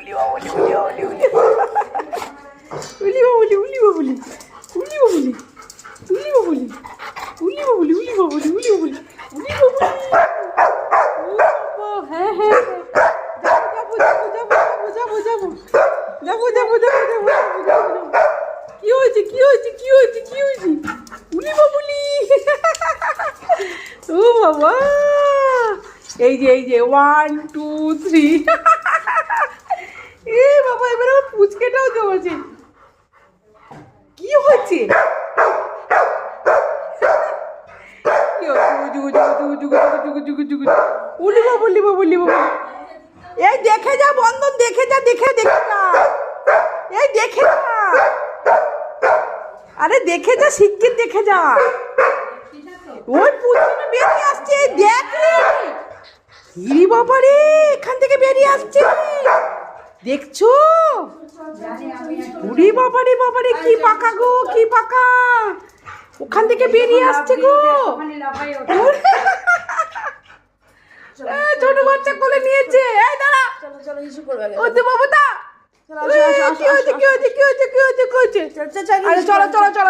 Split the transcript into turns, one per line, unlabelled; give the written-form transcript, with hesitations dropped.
উলি বাবুলি উলি বাবুলি উলি উলি বাবুলি উলি বাবুলি উলি বাবুলি উলি বাবুলি উলি বাবুলি উলি বাবুলি উলি বাবুলি উলি বাবুলি। হ্যাঁ হ্যাঁ যাবো যাবো যাবো যাবো যাবো যাবো যাবো যাবো যাবো যাবো। কি হয়েছে কি হয়েছে কি হয়েছে কি হয়েছে? উলি বাবুলি। ও বাবা, এই যে 1 2 3। এ বাবা, এবার আমার পুচকেটাও জমেছে। কি হচ্ছে? উলি বাবুলি বাবুলি বাবুলি। এই দেখে যা বন্ধন, দেখে যা দেখে দেখে যা, এই দেখে যা, আরে দেখে যা, শিগগির দেখে যা। ওই পুচকেটা বেরিয়ে আসছে, দেখ রে। ইরি বাবা রে, এখান থেকে বেরিয়ে আসছে, দেখছো? উরি বাবা রে, কি পাকা গো, কি পাকা, ওখান থেকে বেরিয়ে আসছে গো। ছোট বাচ্চা কোলে নিয়েছে। এই দাঁড়া, ও তো বাবা দা, কি হয়েছে কি হয়েছে কি হয়েছে কি হয়েছে কি হয়েছে? আরে চলো চলো চলো।